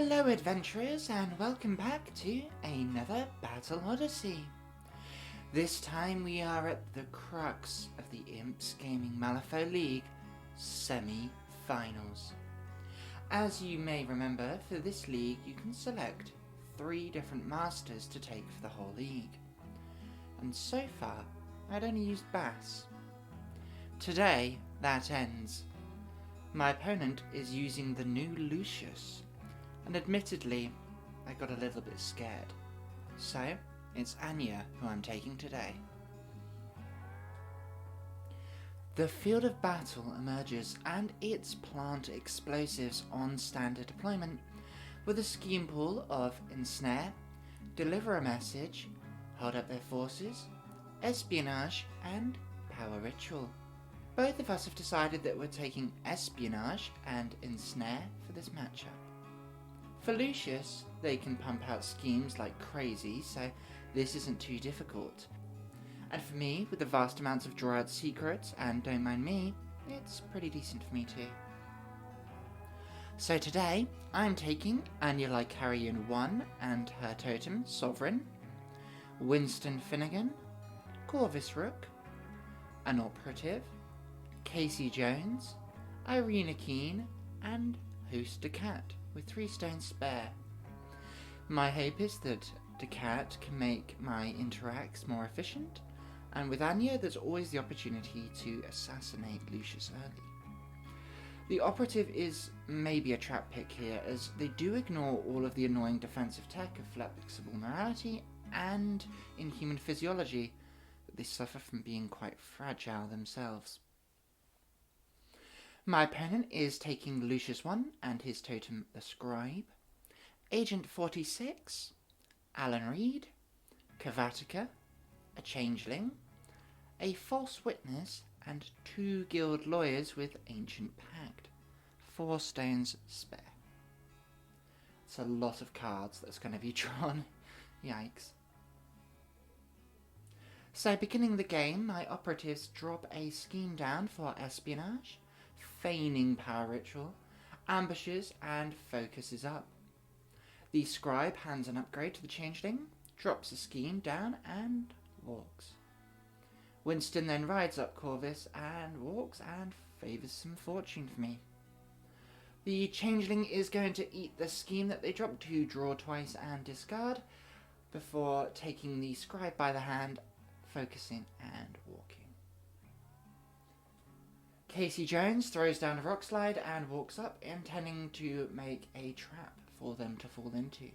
Hello adventurers, and welcome back to another Battle Odyssey. This time we are at the crux of the Imps Gaming Malifaux League semi-finals. As you may remember, for this league you can select 3 different masters to take for the whole league. And so far, I'd only used Bass. Today, that ends. My opponent is using the new Lucius. And admittedly, I got a little bit scared. So, it's Anya who I'm taking today. The field of battle emerges and its plant explosives on standard deployment with a scheme pool of Ensnare, Deliver a Message, Hold Up Their Forces, Espionage and Power Ritual. Both of us have decided that we're taking Espionage and Ensnare for this matchup. For Lucius, they can pump out schemes like crazy, so this isn't too difficult. And for me, with the vast amounts of draw out secrets and Don't Mind Me, it's pretty decent for me too. So today, I'm taking Anya Lycarayen 1 and her totem, Sovereign, Winston Finnigan, Corvis Rook, an Operative, Cayce Jones, Irena Keene, and host Ducat, with 3 stones spare. My hope is that Ducat can make my interacts more efficient, and with Anya there's always the opportunity to assassinate Lucius early. The Operative is maybe a trap pick here, as they do ignore all of the annoying defensive tech of flexible morality and inhuman physiology, that they suffer from being quite fragile themselves. My opponent is taking Lucius 1 and his totem, the Scribe, Agent 46, Reid, Cavatica, a Changeling, a False Witness, and 2 Guild Lawyers with Ancient Pact. 4 stones spare. It's a lot of cards that's going to be drawn. Yikes. So beginning the game, my operatives drop a scheme down for Espionage, feigning Power Ritual, ambushes, and focuses up. The Scribe hands an upgrade to the Changeling, drops a scheme down, and walks. Winston then rides up Corvis and walks and favours some fortune for me. The Changeling is going to eat the scheme that they dropped to draw twice and discard, before taking the Scribe by the hand, focusing and walking. Cayce Jones throws down a rock slide and walks up, intending to make a trap for them to fall into.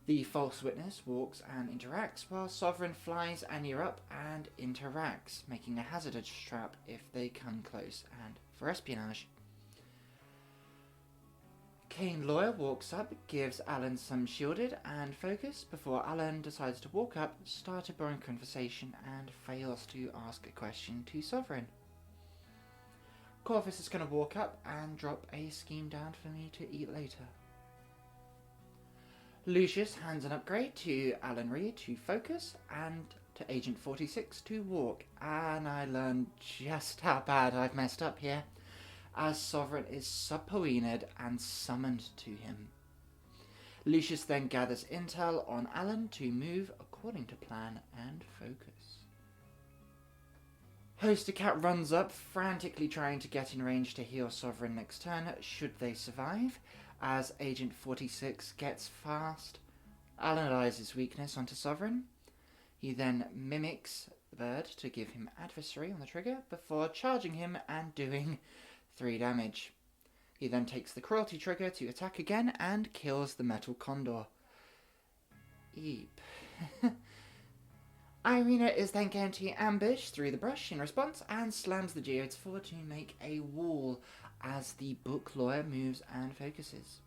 The False Witness walks and interacts, while Sovereign flies Anya up and interacts, making a hazardous trap if they come close, and for Espionage. Kane Lawyer walks up, gives Alan some shielded and focus, before Alan decides to walk up, start a boring conversation, and fails to ask a question to Sovereign. Corvis is going to walk up and drop a scheme down for me to eat later. Lucius hands an upgrade to Reid to focus and to Agent 46 to walk, and I learned just how bad I've messed up here, as Sovereign is subpoenaed and summoned to him. Lucius then gathers intel on Alan to move according to plan and focus. Host Ducat runs up, frantically trying to get in range to heal Sovereign next turn, should they survive, as Agent 46 gets fast, analyzes weakness onto Sovereign. He then mimics the bird to give him adversary on the trigger, before charging him and doing 3 damage. He then takes the cruelty trigger to attack again and kills the metal condor. Eep. Irena is then going to ambush through the brush in response and slams the geodes forward to make a wall as the book lawyer moves and focuses.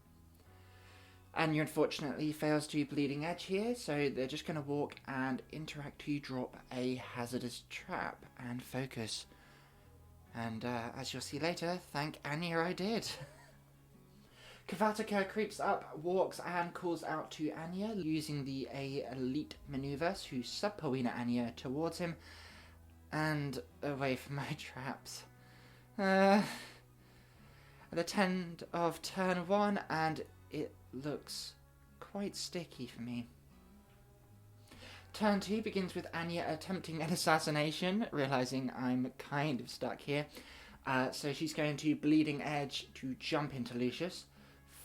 Anya unfortunately fails to bleeding edge here, so they're just going to walk and interact to drop a hazardous trap and focus. And as you'll see later, thank Anya I did. Cavatica creeps up, walks and calls out to Anya using the elite maneuver to subpoena Anya towards him and away from my traps. At the end of turn 1 and it looks quite sticky for me. Turn 2 begins with Anya attempting an assassination, realising I'm kind of stuck here. So she's going to Bleeding Edge to jump into Lucius,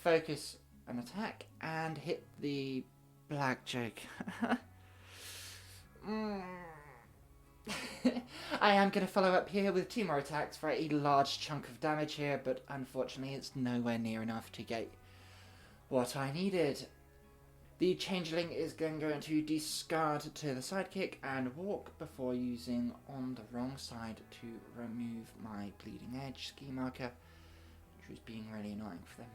focus an attack, and hit the blackjack. I am going to follow up here with 2 more attacks for a large chunk of damage here, but unfortunately it's nowhere near enough to get what I needed. The Changeling is then going to discard to the sidekick and walk before using on the wrong side to remove my Bleeding Edge ski marker, which was being really annoying for them.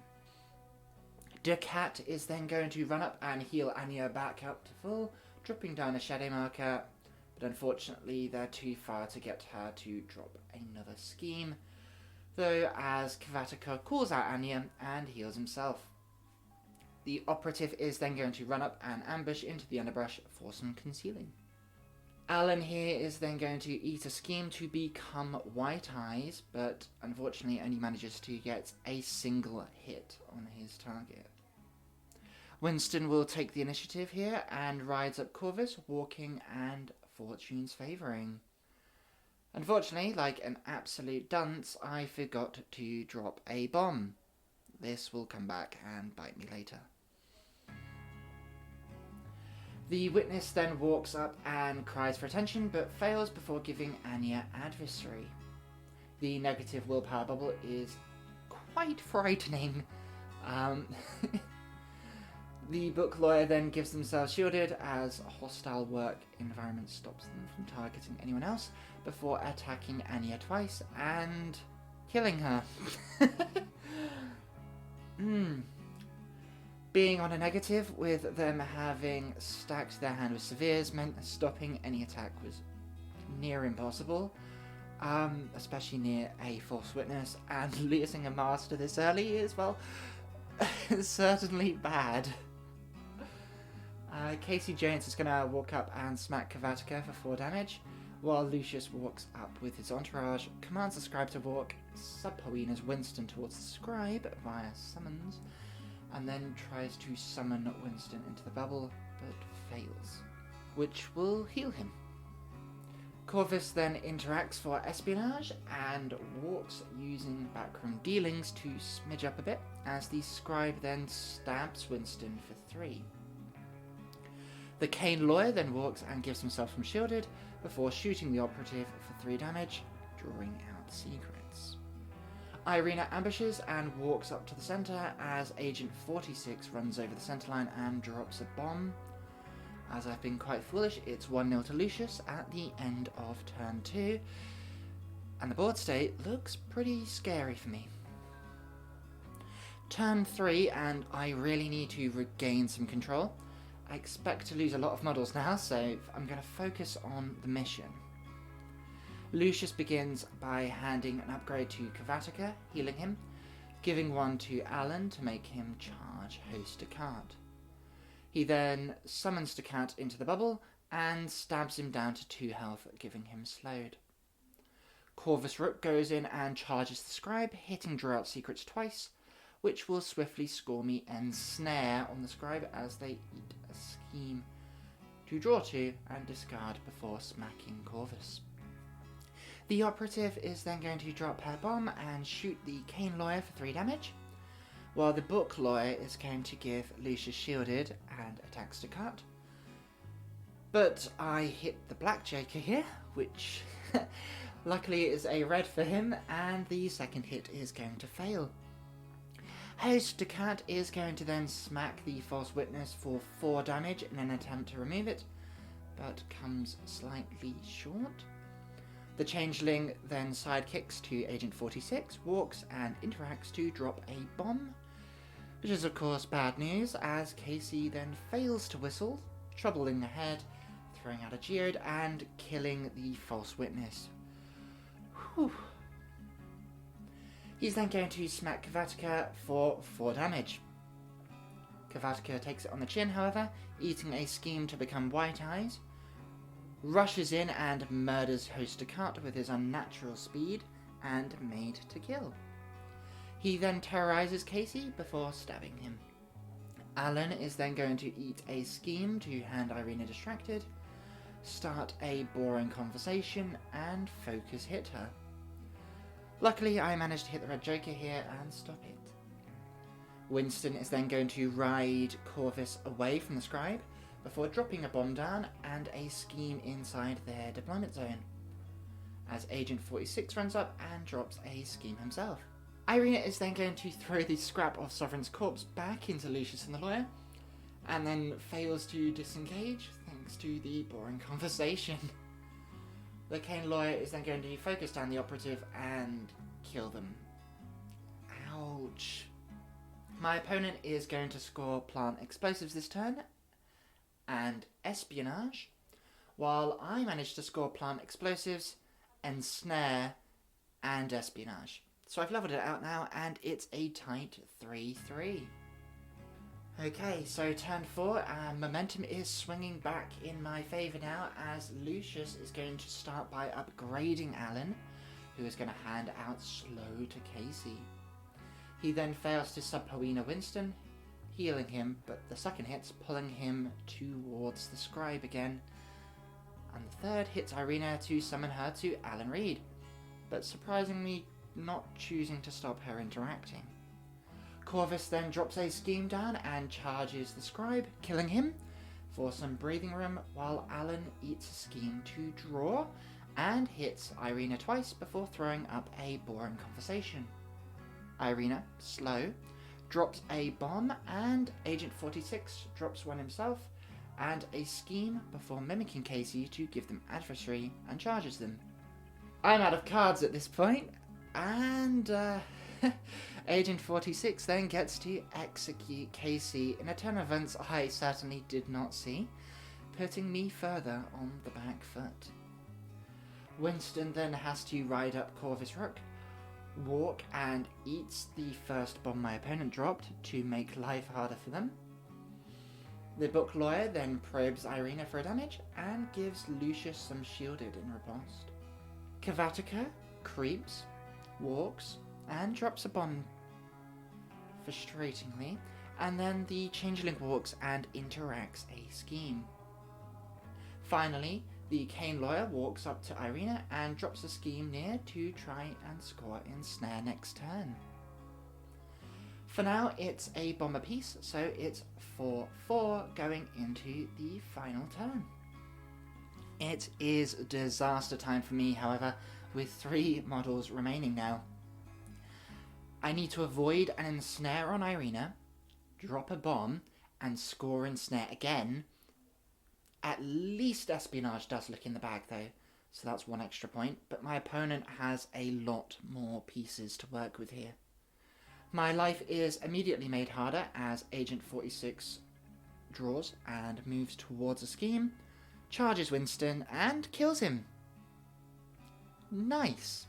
Ducat is then going to run up and heal Anya back up to full, dropping down a shadow marker, but unfortunately they're too far to get her to drop another scheme, though as Cavatica calls out Anya and heals himself. The Operative is then going to run up and ambush into the underbrush for some concealing. Alan here is then going to eat a scheme to become White Eyes, but unfortunately only manages to get a single hit on his target. Winston will take the initiative here and rides up Corvis, walking and fortunes favouring. Unfortunately, like an absolute dunce, I forgot to drop a bomb. This will come back and bite me later. The witness then walks up and cries for attention, but fails before giving Anya adversary. The negative willpower bubble is quite frightening. The book lawyer then gives themselves shielded as a hostile work environment stops them from targeting anyone else before attacking Anya twice and killing her. Being on a negative, with them having stacked their hand with severes, meant stopping any attack was near impossible, especially near a false witness, and losing a master this early is, well, certainly bad. Cayce Jones is going to walk up and smack Cavatica for 4 damage, while Lucius walks up with his entourage, commands the Scribe to walk, subpoenas Winston towards the Scribe via summons, and then tries to summon Winston into the bubble, but fails, which will heal him. Corvis then interacts for Espionage and walks using backroom dealings to smidge up a bit, as the Scribe then stabs Winston for 3. The Cane Lawyer then walks and gives himself some shielded, before shooting the Operative for 3 damage, drawing out secrets. Irena ambushes and walks up to the centre as Agent 46 runs over the centre line and drops a bomb. As I've been quite foolish, it's 1-0 to Lucius at the end of turn 2, and the board state looks pretty scary for me. Turn 3, and I really need to regain some control. I expect to lose a lot of models now, so I'm going to focus on the mission. Lucius begins by handing an upgrade to Cavatica, healing him, giving one to Alan to make him charge host Ducat. He then summons Ducat into the bubble and stabs him down to 2 health, giving him slowed. Corvis Rook goes in and charges the Scribe, hitting draw out secrets twice, which will swiftly score me Ensnare on the Scribe as they eat a scheme to draw 2 and discard before smacking Corvis. The Operative is then going to drop her bomb and shoot the Cane Lawyer for 3 damage, while the Book Lawyer is going to give Lucius shielded and attacks Ducat. But I hit the Blackjacker here, which luckily is a red for him, and the second hit is going to fail. Host Ducat is going to then smack the False Witness for 4 damage in an attempt to remove it, but comes slightly short. The Changeling then sidekicks to Agent 46, walks and interacts to drop a bomb, which is of course bad news, as Cayce then fails to whistle, troubling ahead, throwing out a geode and killing the False Witness. Whew. He's then going to smack Cavatica for 4 damage. Cavatica takes it on the chin, however, eating a scheme to become White Eyes, rushes in and murders host Ducat with his unnatural speed and made to kill. He then terrorizes Cayce before stabbing him. Alan is then going to eat a scheme to hand Irena distracted, start a boring conversation, and focus hit her. Luckily, I managed to hit the red joker here and stop it. Winston is then going to ride Corvis away from the Scribe before dropping a bomb down and a scheme inside their deployment zone, as Agent 46 runs up and drops a scheme himself. Irena is then going to throw the scrap of Sovereign's corpse back into Lucius and the lawyer, and then fails to disengage thanks to the boring conversation. The Kane lawyer is then going to focus down the Operative and kill them. Ouch. My opponent is going to score plant explosives this turn and Espionage, while I managed to score plant explosives, Ensnare, and Espionage. So I've leveled it out now, and it's a tight 3-3. Okay, so turn 4, momentum is swinging back in my favour now, as Lucius is going to start by upgrading Alan, who is going to hand out slow to Cayce. He then fails to sub-Poena Winston, healing him, but the second hit's pulling him towards the Scribe again, and the third hits Irena to summon her to Alan Reid, but surprisingly not choosing to stop her interacting. Corvis then drops a scheme down and charges the Scribe, killing him for some breathing room, while Alan eats a scheme to draw and hits Irena twice before throwing up a boring conversation. Irena, slow, drops a bomb, and Agent 46 drops one himself and a scheme before mimicking Cayce to give them adversary and charges them. I'm out of cards at this point, and Agent 46 then gets to execute Cayce in a turn of events I certainly did not see, putting me further on the back foot. Winston then has to ride up Corvis Rook, walk and eats the first bomb my opponent dropped to make life harder for them. The book lawyer then probes Irena for damage and gives Lucius some shielded in riposte. Cavatica creeps, walks, and drops a bomb frustratingly, and then the Changeling walks and interacts a scheme. Finally, the Kane lawyer walks up to Irena and drops a scheme near to try and score Ensnare next turn. For now, it's a bomb apiece, so it's 4-4 going into the final turn. It is disaster time for me, however, with 3 models remaining now. I need to avoid an Ensnare on Irena, drop a bomb, and score Ensnare again. At least Espionage does look in the bag though, so that's 1 extra point, but my opponent has a lot more pieces to work with here. My life is immediately made harder as Agent 46 draws and moves towards a scheme, charges Winston, and kills him. Nice.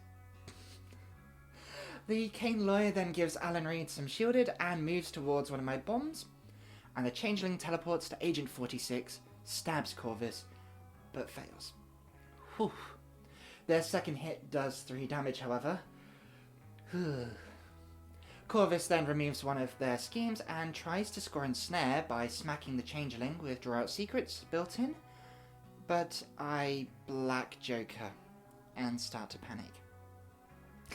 The Kane lawyer then gives Alan Reid some shielded and moves towards one of my bombs, and the Changeling teleports to Agent 46, stabs Corvis, but fails. Whew. Their second hit does 3 damage, however. Corvis then removes one of their schemes and tries to score Ensnare by smacking the Changeling with Draw Out Secrets built in, but I black Joker and start to panic.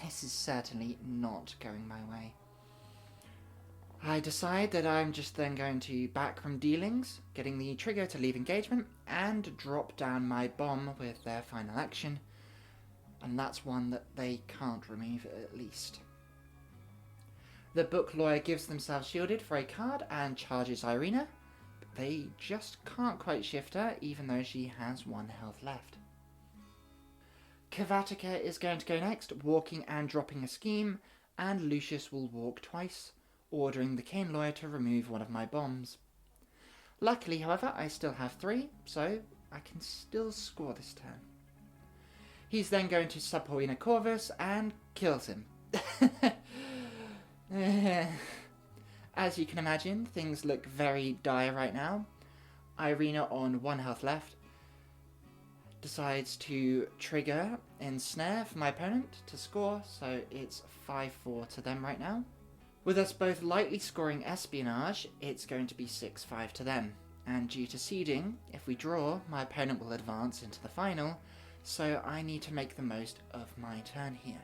This is certainly not going my way. I decide that I'm just then going to back from dealings, getting the trigger to leave engagement, and drop down my bomb with their final action, and that's one that they can't remove at least. The book lawyer gives themselves shielded for a card and charges Irena, but they just can't quite shift her even though she has 1 health left. Cavatica is going to go next, walking and dropping a scheme, and Lucius will walk twice, ordering the Kane lawyer to remove one of my bombs. Luckily, however, I still have 3, so I can still score this turn. He's then going to sub-Poena Corvis and kills him. As you can imagine, things look very dire right now. Irena, on 1 health left, decides to trigger Ensnare for my opponent to score, so it's 5-4 to them right now. With us both lightly scoring Espionage, it's going to be 6-5 to them. And due to seeding, if we draw, my opponent will advance into the final, so I need to make the most of my turn here.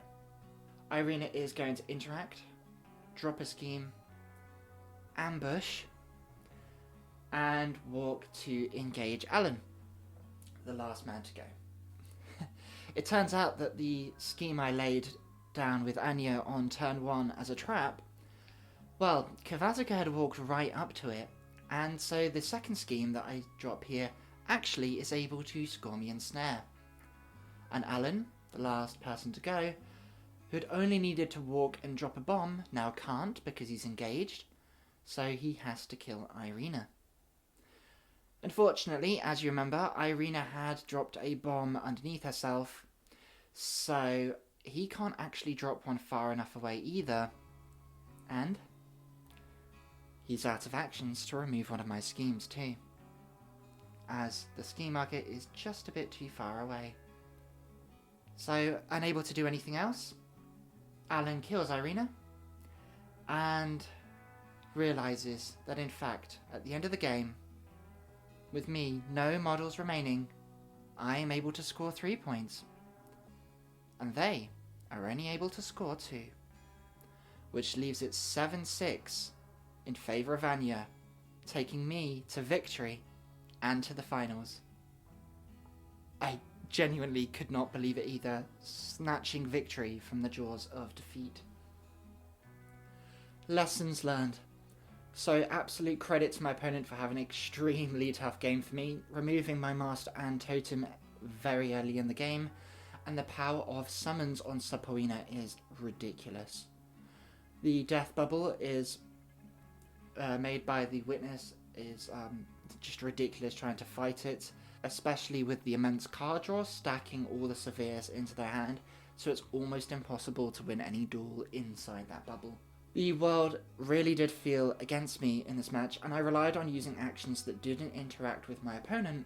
Irena is going to interact, drop a scheme, ambush, and walk to engage Alan, the last man to go. It turns out that the scheme I laid down with Anya on turn 1 as a trap, well, Cavatica had walked right up to it, and so the second scheme that I drop here actually is able to score me Ensnare. And Alan, the last person to go, who'd only needed to walk and drop a bomb, now can't because he's engaged, so he has to kill Irena. Unfortunately, as you remember, Irena had dropped a bomb underneath herself, so he can't actually drop one far enough away either, and he's out of actions to remove one of my schemes too, as the scheme marker is just a bit too far away. So, unable to do anything else, Alan kills Irena, and realises that in fact, at the end of the game, with me, no models remaining, I am able to score 3 points, and they are only able to score 2, which leaves it 7-6 in favour of Anya, taking me to victory and to the finals. I genuinely could not believe it either, snatching victory from the jaws of defeat. Lessons learned. So absolute credit to my opponent for having an extremely tough game for me, removing my Master and Totem very early in the game, and the power of summons on Sapoina is ridiculous. The death bubble is made by the witness is just ridiculous trying to fight it, especially with the immense card draw stacking all the severes into their hand, so it's almost impossible to win any duel inside that bubble. The world really did feel against me in this match, and I relied on using actions that didn't interact with my opponent,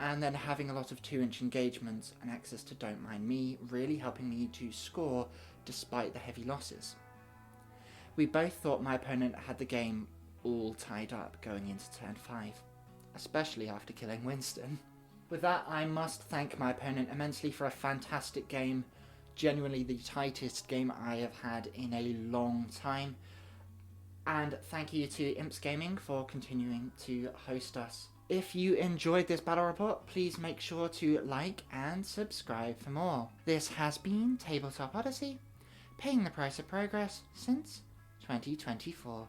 and then having a lot of 2-inch engagements and access to Don't Mind Me really helping me to score despite the heavy losses. We both thought my opponent had the game all tied up going into turn 5, especially after killing Winston. With that, I must thank my opponent immensely for a fantastic game, genuinely the tightest game I have had in a long time, and thank you to Imps Gaming for continuing to host us. If you enjoyed this battle report, please make sure to like and subscribe for more. This has been Tabletop Odyssey, paying the price of progress since 2024.